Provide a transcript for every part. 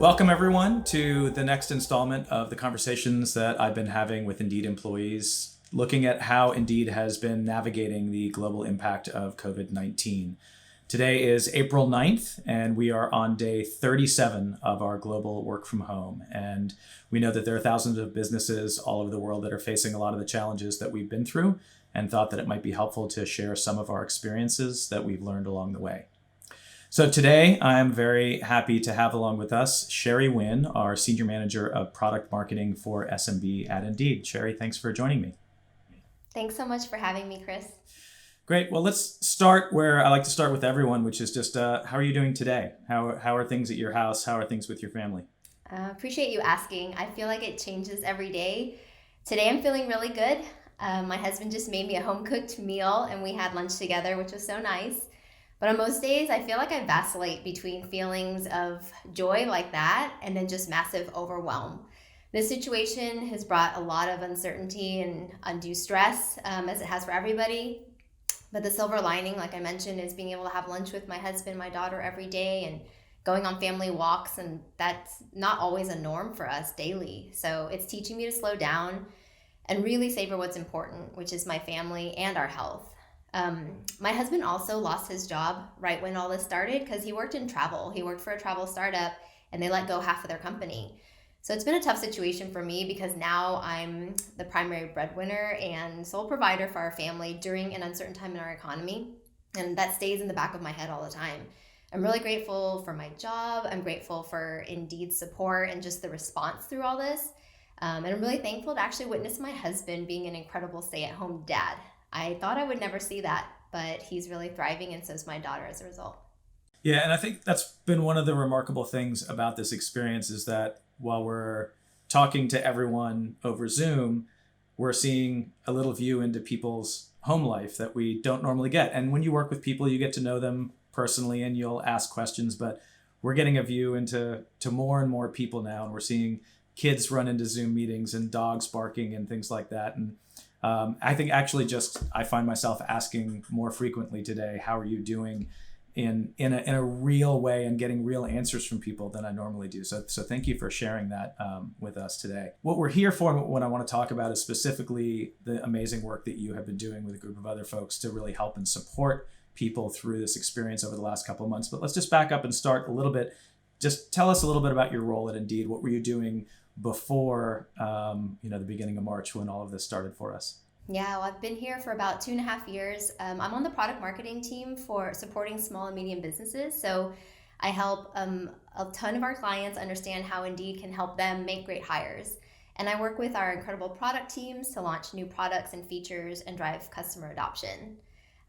Welcome, everyone, to the next installment of the conversations that I've been having with Indeed employees, looking at how Indeed has been navigating the global impact of COVID-19. Today is April 9th, and we are on day 37 of our global work from home. And we know that there are thousands of businesses all over the world that are facing a lot of the challenges that we've been through, and thought that it might be helpful to share some of our experiences that we've learned along the way. So today, I'm very happy to have along with us Sherrie Nguyen, our Senior Manager of Product Marketing for SMB at Indeed. Sherrie, thanks for joining me. Thanks so much for having me, Chris. Great. Well, let's start where I like to start with everyone, which is just how are you doing today? How are things at your house? How are things with your family? Appreciate you asking. I feel like it changes every day. Today I'm feeling really good. My husband just made me a home cooked meal and we had lunch together, which was so nice. But on most days, I feel like I vacillate between feelings of joy like that and then just massive overwhelm. This situation has brought a lot of uncertainty and undue stress, as it has for everybody. But the silver lining, like I mentioned, is being able to have lunch with my husband, my daughter every day, and going on family walks. And that's not always a norm for us daily. So it's teaching me to slow down and really savor what's important, which is my family and our health. My husband also lost his job right when all this started because he worked in travel. He worked for a travel startup and they let go half of their company. So it's been a tough situation for me because now I'm the primary breadwinner and sole provider for our family during an uncertain time in our economy. And that stays in the back of my head all the time. I'm really grateful for my job. I'm grateful for Indeed's support and just the response through all this. And I'm really thankful to actually witness my husband being an incredible stay-at-home dad. I thought I would never see that, but he's really thriving, and so is my daughter as a result. Yeah, and I think that's been one of the remarkable things about this experience is that while we're talking to everyone over Zoom, we're seeing a little view into people's home life that we don't normally get. And when you work with people, you get to know them personally and you'll ask questions, but we're getting a view into more and more people now, and we're seeing kids run into Zoom meetings and dogs barking and things like that. And I think actually I find myself asking more frequently today, how are you doing in a real way and getting real answers from people than I normally do. So thank you for sharing that with us today. What we're here for and what I want to talk about is specifically the amazing work that you have been doing with a group of other folks to really help and support people through this experience over the last couple of months. But let's just back up and start a little bit. Just tell us a little bit about your role at Indeed. What were you doing before the beginning of March when all of this started for us? Yeah, well, I've been here for about 2.5 years. I'm on the product marketing team for supporting small and medium businesses. So I help a ton of our clients understand how Indeed can help them make great hires. And I work with our incredible product teams to launch new products and features and drive customer adoption.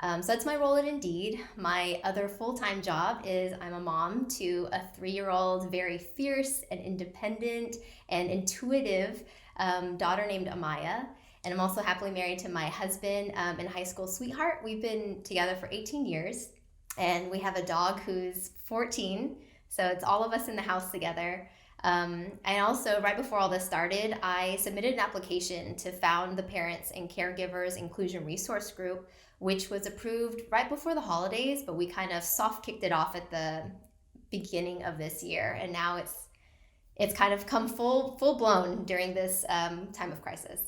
So that's my role at Indeed. My other full-time job is I'm a mom to a 3-year-old, very fierce and independent and intuitive daughter named Amaya. And I'm also happily married to my husband and high school sweetheart. We've been together for 18 years and we have a dog who's 14. So it's all of us in the house together. And also, right before all this started, I submitted an application to found the Parents and Caregivers Inclusion Resource Group, which was approved right before the holidays, but we kind of soft kicked it off at the beginning of this year. And now it's kind of come full blown during this time of crisis.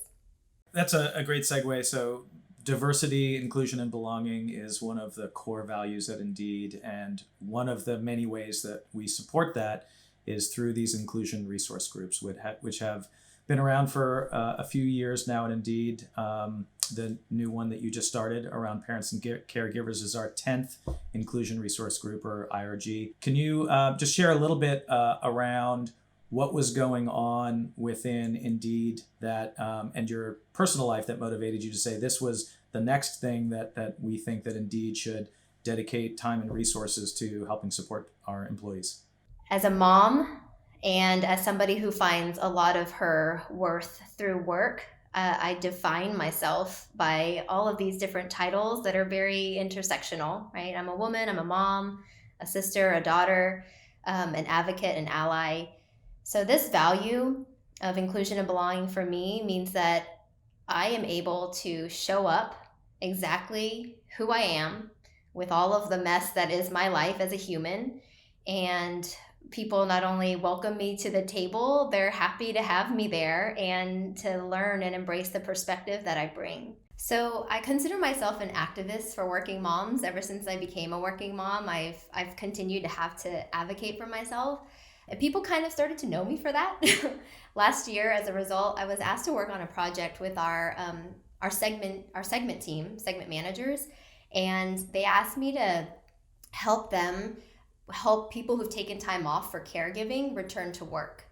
That's a great segue. So diversity, inclusion, and belonging is one of the core values at Indeed. And one of the many ways that we support that is through these inclusion resource groups, which have been around for a few years now at Indeed. The new one that you just started around parents and caregivers is our 10th inclusion resource group, or IRG. Can you just share a little bit around what was going on within Indeed that and your personal life that motivated you to say this was the next thing that we think that Indeed should dedicate time and resources to helping support our employees? As a mom and as somebody who finds a lot of her worth through work, I define myself by all of these different titles that are very intersectional, right? I'm a woman, I'm a mom, a sister, a daughter, an advocate, an ally. So this value of inclusion and belonging for me means that I am able to show up exactly who I am with all of the mess that is my life as a human and people not only welcome me to the table, they're happy to have me there and to learn and embrace the perspective that I bring. So I consider myself an activist for working moms. Ever since I became a working mom, I've continued to have to advocate for myself. And people kind of started to know me for that. Last year, as a result, I was asked to work on a project with our segment team, segment managers, and they asked me to help them help people who've taken time off for caregiving return to work.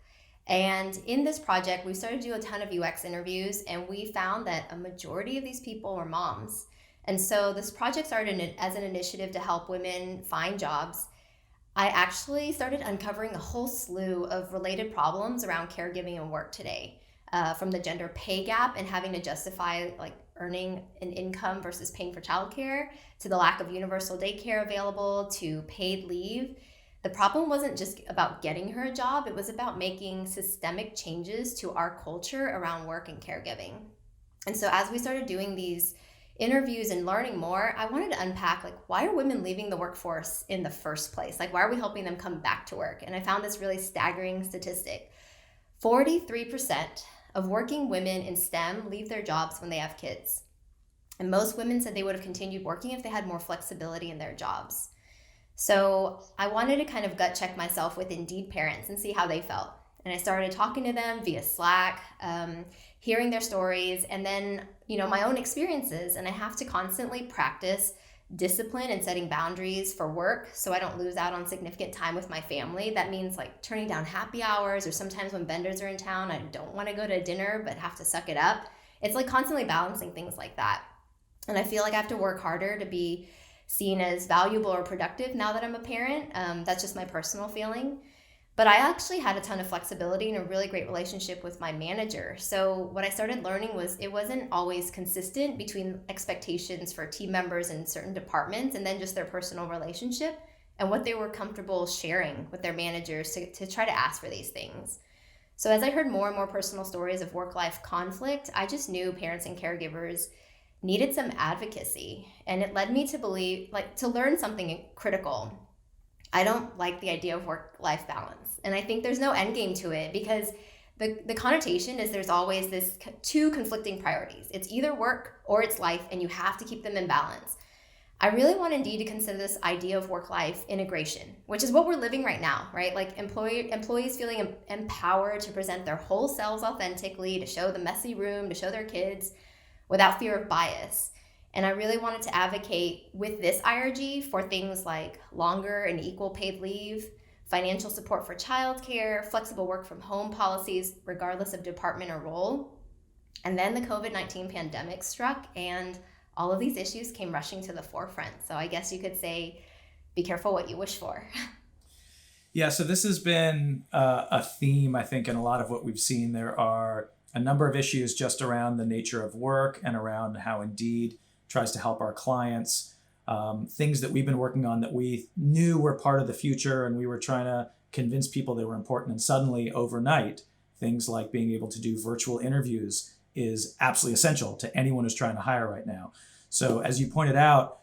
And in this project, we started to do a ton of UX interviews, and we found that a majority of these people were moms. And so this project started as an initiative to help women find jobs. I actually started uncovering a whole slew of related problems around caregiving and work today, from the gender pay gap and having to justify like earning an income versus paying for childcare, to the lack of universal daycare available, to paid leave. The problem wasn't just about getting her a job, it was about making systemic changes to our culture around work and caregiving. And so as we started doing these interviews and learning more, I wanted to unpack like, why are women leaving the workforce in the first place? Like, why are we helping them come back to work? And I found this really staggering statistic. 43% of working women in STEM leave their jobs when they have kids. And most women said they would have continued working if they had more flexibility in their jobs. So I wanted to kind of gut check myself with Indeed parents and see how they felt. And I started talking to them via Slack, hearing their stories, and then, my own experiences. And I have to constantly practice discipline and setting boundaries for work so I don't lose out on significant time with my family. That means like turning down happy hours, or sometimes when vendors are in town, I don't want to go to dinner but have to suck it up. It's like constantly balancing things like that. And I feel like I have to work harder to be seen as valuable or productive now that I'm a parent. That's just my personal feeling. But I actually had a ton of flexibility and a really great relationship with my manager. So what I started learning was it wasn't always consistent between expectations for team members in certain departments and then just their personal relationship and what they were comfortable sharing with their managers to try to ask for these things. So as I heard more and more personal stories of work-life conflict, I just knew parents and caregivers needed some advocacy. And it led me to believe, to learn something critical. I don't like the idea of work-life balance. And I think there's no end game to it, because the connotation is there's always this two conflicting priorities. It's either work or it's life, and you have to keep them in balance. I really want Indeed to consider this idea of work-life integration, which is what we're living right now, right? Like employees feeling empowered to present their whole selves authentically, to show the messy room, to show their kids without fear of bias. And I really wanted to advocate with this IRG for things like longer and equal paid leave, financial support for childcare, flexible work from home policies, regardless of department or role. And then the COVID-19 pandemic struck, and all of these issues came rushing to the forefront. So I guess you could say, be careful what you wish for. Yeah, so this has been a theme, I think, in a lot of what we've seen. There are a number of issues just around the nature of work and around how Indeed tries to help our clients, things that we've been working on that we knew were part of the future, and we were trying to convince people they were important. And suddenly, overnight, things like being able to do virtual interviews is absolutely essential to anyone who's trying to hire right now. So as you pointed out,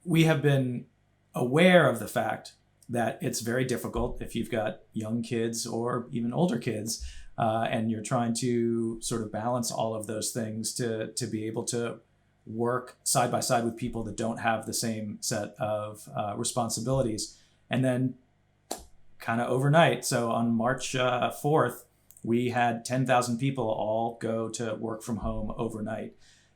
we have been aware of the fact that it's very difficult if you've got young kids or even older kids, and you're trying to sort of balance all of those things to be able to work side by side with people that don't have the same set of responsibilities. And then kind of overnight, so on March 4th, we had 10,000 people all go to work from home overnight.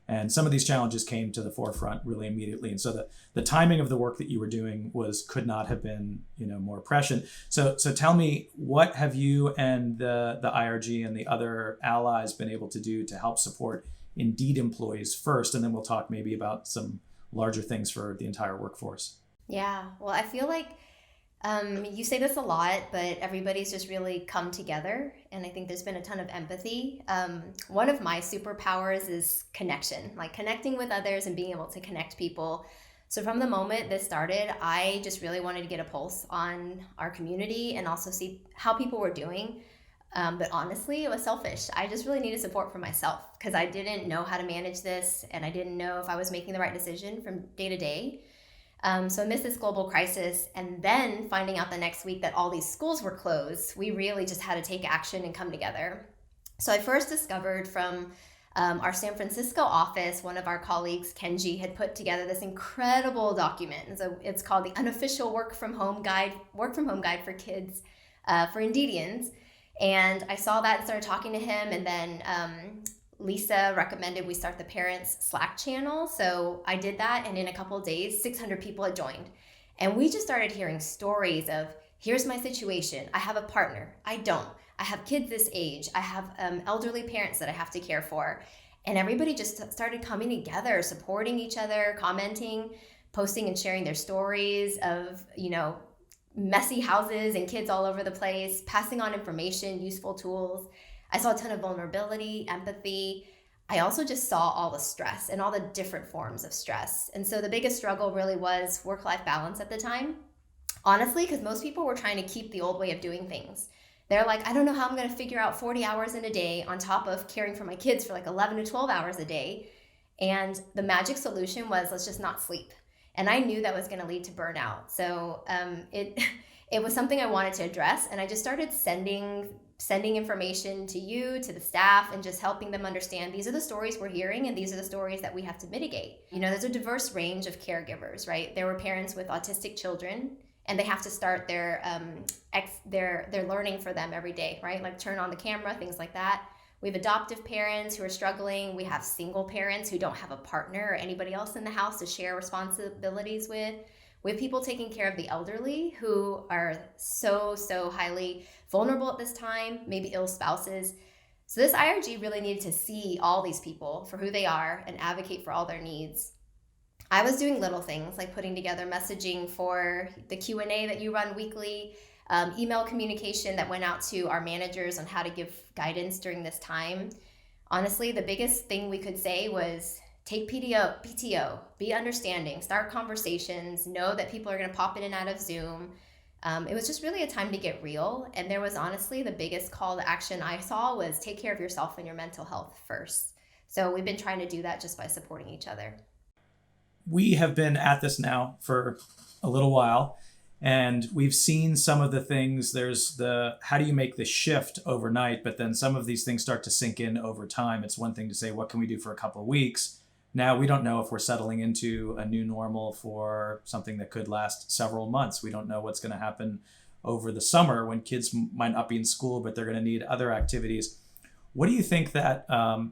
And some of these challenges came to the forefront really immediately. And so the timing of the work that you were doing could not have been, more prescient. So tell me, what have you and the IRG and the other allies been able to do to help support Indeed employees first? And then we'll talk maybe about some larger things for the entire workforce. Yeah, well, I feel like you say this a lot, but everybody's just really come together. And I think there's been a ton of empathy. One of my superpowers is connection, like connecting with others and being able to connect people. So from the moment this started, I just really wanted to get a pulse on our community and also see how people were doing. But honestly, it was selfish. I just really needed support for myself because I didn't know how to manage this, and I didn't know if I was making the right decision from day to day. So amidst this global crisis, and then finding out the next week that all these schools were closed, we really just had to take action and come together. So I first discovered from our San Francisco office, one of our colleagues, Kenji, had put together this incredible document. So it's called the Unofficial Work from Home Guide for Kids for Indians. And I saw that and started talking to him. And then Lisa recommended we start the parents Slack channel. So I did that. And in a couple of days, 600 people had joined. And we just started hearing stories of, here's my situation. I have a partner. I don't. I have kids this age. I have elderly parents that I have to care for. And everybody just started coming together, supporting each other, commenting, posting and sharing their stories of, messy houses and kids all over the place, passing on information, useful tools. I saw a ton of vulnerability, empathy. I also just saw all the stress and all the different forms of stress. And so the biggest struggle really was work-life balance at the time. Honestly, because most people were trying to keep the old way of doing things. They're like, I don't know how I'm going to figure out 40 hours in a day on top of caring for my kids for like 11 to 12 hours a day. And the magic solution was, let's just not sleep. And I knew that was going to lead to burnout. So it was something I wanted to address. And I just started sending information to you, to the staff, and just helping them understand these are the stories we're hearing and these are the stories that we have to mitigate. There's a diverse range of caregivers, right? There were parents with autistic children, and they have to start their learning for them every day, right? Like turn on the camera, things like that. We have adoptive parents who are struggling. We have single parents who don't have a partner or anybody else in the house to share responsibilities with. We have people taking care of the elderly who are so highly vulnerable at this time, maybe ill spouses. So this IRG really needed to see all these people for who they are and advocate for all their needs. I was doing little things like putting together messaging for the Q&A that you run weekly, email communication that went out to our managers on how to give guidance during this time. Honestly, the biggest thing we could say was take PTO, be understanding, start conversations, know that people are going to pop in and out of Zoom. It was just really a time to get real. And there was honestly the biggest call to action I saw was take care of yourself and your mental health first. So we've been trying to do that just by supporting each other. We have been at this now for a little while, and we've seen some of the things. There's the how do you make the shift overnight, but then some of these things start to sink in over time. It's one thing to say, what can we do for a couple of weeks? Now we don't know if we're settling into a new normal for something that could last several months. We don't know what's going to happen over the summer when kids might not be in school, but they're going to need other activities. What do you think that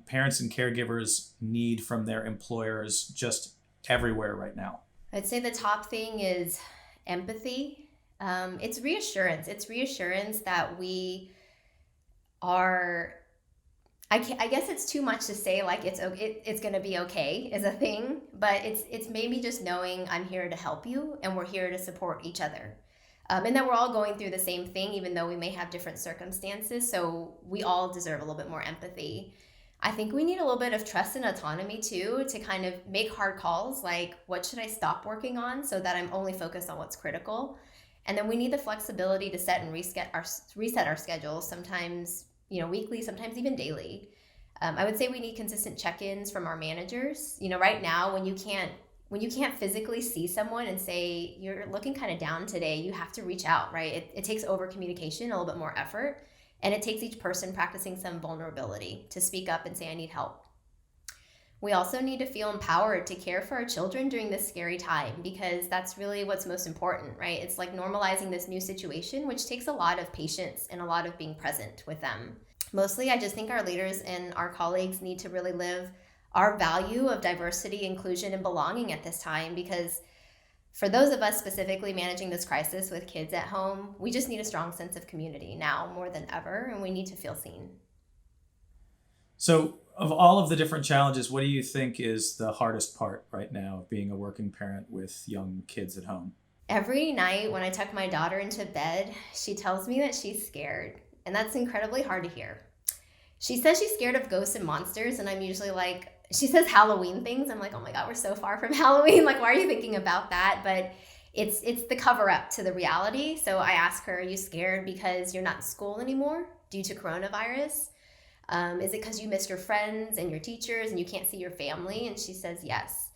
parents and caregivers need from their employers just everywhere right now? I'd say the top thing is empathy. It's reassurance. It's reassurance that we are. I guess it's too much to say like it's going to be okay is a thing, but it's maybe just knowing I'm here to help you and we're here to support each other, and that we're all going through the same thing, even though we may have different circumstances. So we all deserve a little bit more empathy. I think we need a little bit of trust and autonomy too to kind of make hard calls like what should I stop working on so that I'm only focused on what's critical. And then we need the flexibility to set and reset our schedules, sometimes weekly, sometimes even daily. I would say we need consistent check-ins from our managers. Right now when you can't physically see someone and say you're looking kind of down today, you have to reach out, right? It takes over communication, a little bit more effort. And it takes each person practicing some vulnerability to speak up and say, I need help. We also need to feel empowered to care for our children during this scary time, because that's really what's most important, right? It's like normalizing this new situation, which takes a lot of patience and a lot of being present with them. Mostly, I just think our leaders and our colleagues need to really live our value of diversity, inclusion, and belonging at this time, because for those of us specifically managing this crisis with kids at home, we just need a strong sense of community now more than ever, and we need to feel seen. So of all of the different challenges, what do you think is the hardest part right now of being a working parent with young kids at home? Every night when I tuck my daughter into bed, she tells me that she's scared, and that's incredibly hard to hear. She says she's scared of ghosts and monsters, and I'm usually like, she says Halloween things. I'm like, oh my God, we're so far from Halloween. Like, why are you thinking about that? But it's the cover up to the reality. So I ask her, are you scared because you're not in school anymore due to coronavirus? Is it because you miss your friends and your teachers and you can't see your family? And she says, yes.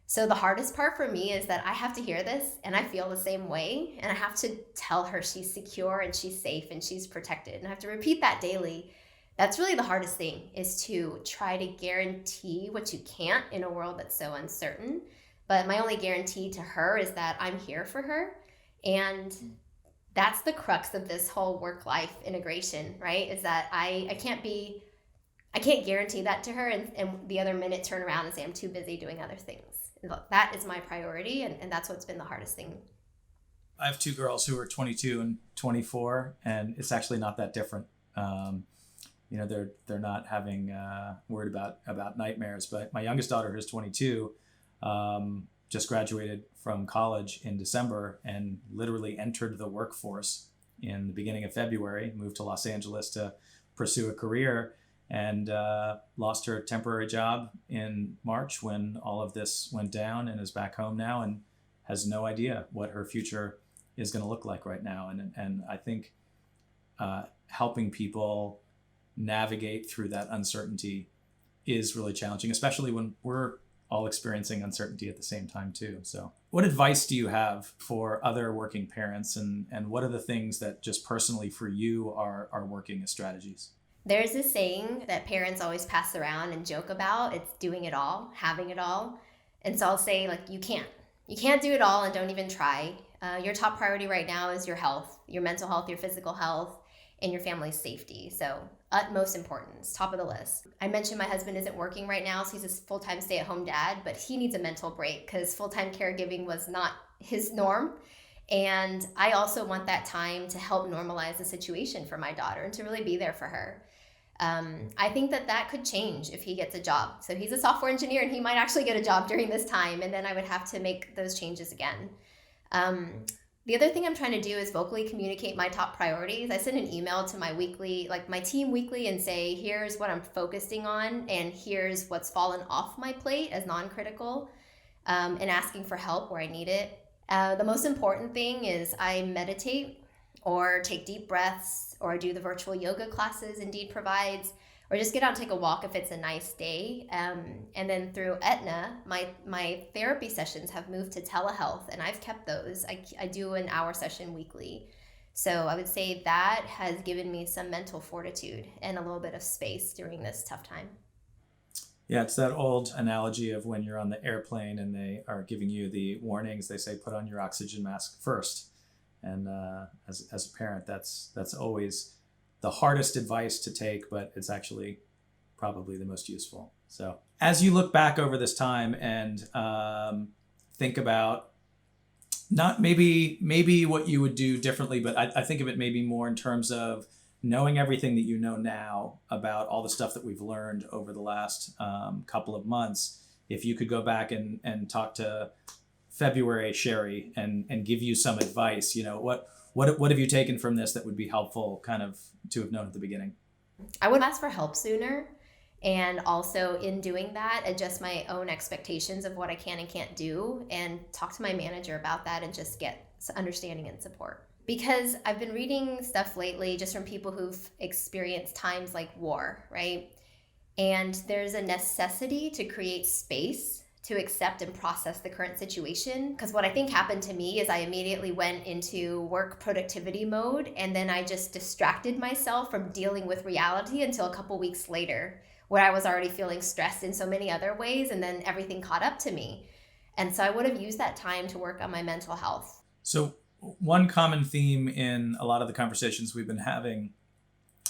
So the hardest part for me is that I have to hear this and I feel the same way. And I have to tell her she's secure and she's safe and she's protected. And I have to repeat that daily. That's really the hardest thing, is to try to guarantee what you can't in a world that's so uncertain. But my only guarantee to her is that I'm here for her. And that's the crux of this whole work-life integration, right? Is that I can't guarantee that to her and the other minute turn around and say I'm too busy doing other things. That is my priority, and that's what's been the hardest thing. I have two girls who are 22 and 24, and it's actually not that different. They're not having worried about nightmares. But my youngest daughter, who's 22, just graduated from college in December and literally entered the workforce in the beginning of February, moved to Los Angeles to pursue a career, and lost her temporary job in March when all of this went down, and is back home now and has no idea what her future is going to look like right now. And I think helping people navigate through that uncertainty is really challenging, especially when we're all experiencing uncertainty at the same time too. So what advice do you have for other working parents, and what are the things that just personally for you are working as strategies? There's this saying that parents always pass around and joke about. It's doing it all, having it all. And so I'll say, like, you can't do it all, and don't even try. Your top priority right now is your health, your mental health, your physical health, and your family's safety. So utmost importance, top of the list. I mentioned my husband isn't working right now, so he's a full-time stay-at-home dad, but he needs a mental break because full-time caregiving was not his norm. And I also want that time to help normalize the situation for my daughter and to really be there for her. I think that could change if he gets a job. So he's a software engineer, and he might actually get a job during this time, and then I would have to make those changes again. The other thing I'm trying to do is vocally communicate my top priorities. I send an email to my team weekly, and say, here's what I'm focusing on, and here's what's fallen off my plate as non-critical, and asking for help where I need it. The most important thing is I meditate, or take deep breaths, or do the virtual yoga classes Indeed provides, or just get out and take a walk if it's a nice day. And then through Aetna, my therapy sessions have moved to telehealth, and I've kept those. I do an hour session weekly. So I would say that has given me some mental fortitude and a little bit of space during this tough time. Yeah, it's that old analogy of when you're on the airplane and they are giving you the warnings. They say, put on your oxygen mask first. And as a parent, that's always the hardest advice to take, but it's actually probably the most useful. So as you look back over this time and think about not maybe what you would do differently, but I think of it maybe more in terms of knowing everything that you know now about all the stuff that we've learned over the last couple of months. If you could go back and talk to February Sherrie and give you some advice, what have you taken from this that would be helpful kind of to have known at the beginning? I would ask for help sooner, and also in doing that, adjust my own expectations of what I can and can't do, and talk to my manager about that and just get understanding and support. Because I've been reading stuff lately just from people who've experienced times like war, right? And there's a necessity to create space to accept and process the current situation. Because what I think happened to me is I immediately went into work productivity mode, and then I just distracted myself from dealing with reality until a couple weeks later, where I was already feeling stressed in so many other ways, and then everything caught up to me. And so I would have used that time to work on my mental health. So one common theme in a lot of the conversations we've been having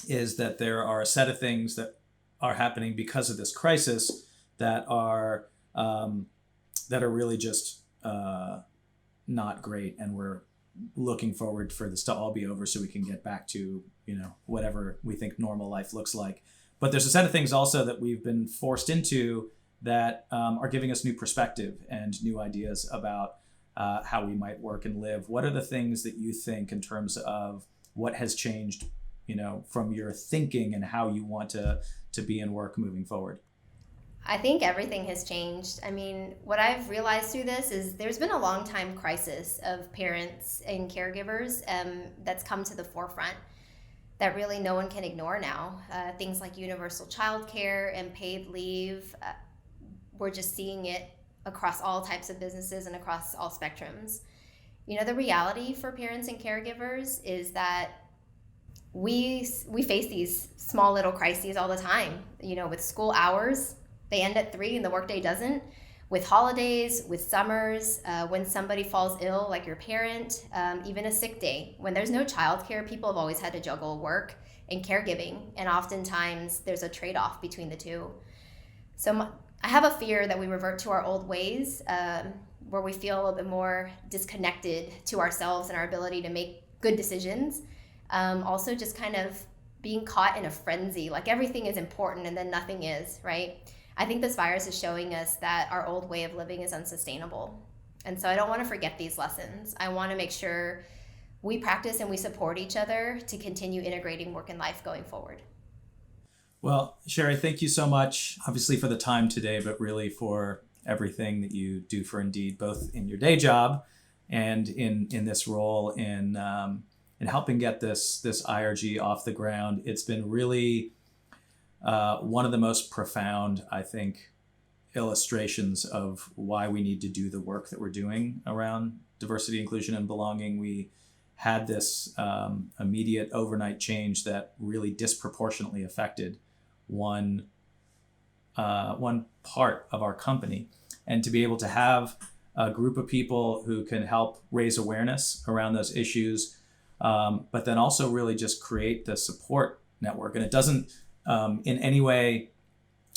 is that there are a set of things that are happening because of this crisis that are really just not great, and we're looking forward for this to all be over so we can get back to whatever we think normal life looks like. But there's a set of things also that we've been forced into that are giving us new perspective and new ideas about how we might work and live. What are the things that you think in terms of what has changed, from your thinking and how you want to be in work moving forward? I think everything has changed. I mean, what I've realized through this is there's been a long time crisis of parents and caregivers that's come to the forefront that really no one can ignore now. Things like universal childcare and paid leave, we're just seeing it across all types of businesses and across all spectrums. You know, the reality for parents and caregivers is that we face these small little crises all the time. You know, with school hours, they end at 3 and the workday doesn't. With holidays, with summers, when somebody falls ill, like your parent, even a sick day. When there's no childcare, people have always had to juggle work and caregiving, and oftentimes there's a trade-off between the two. So I have a fear that we revert to our old ways, where we feel a little bit more disconnected to ourselves and our ability to make good decisions. Also, just kind of being caught in a frenzy, like everything is important and then nothing is, right? I think this virus is showing us that our old way of living is unsustainable. And so I don't want to forget these lessons. I want to make sure we practice and we support each other to continue integrating work and life going forward. Well, Sherrie, thank you so much, obviously for the time today, but really for everything that you do for Indeed, both in your day job and in this role in helping get this IRG off the ground. It's been really one of the most profound, I think, illustrations of why we need to do the work that we're doing around diversity, inclusion, and belonging. We had this immediate overnight change that really disproportionately affected one part of our company, and to be able to have a group of people who can help raise awareness around those issues, but then also really just create the support network. And it doesn't in any way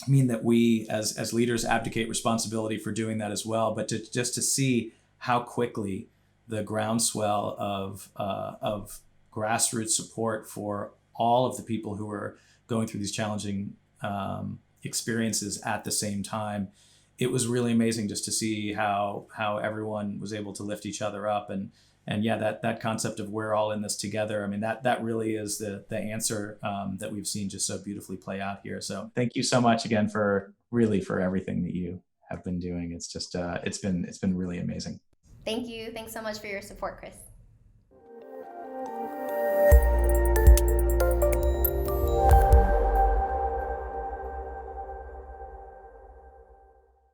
mean that we as leaders abdicate responsibility for doing that as well, but to see how quickly the groundswell of grassroots support for all of the people who are going through these challenging experiences at the same time. It was really amazing just to see how everyone was able to lift each other up, and yeah, that concept of we're all in this together. I mean, that really is the answer that we've seen just so beautifully play out here. So thank you so much again for everything that you have been doing. It's just it's been really amazing. Thank you. Thanks so much for your support, Chris.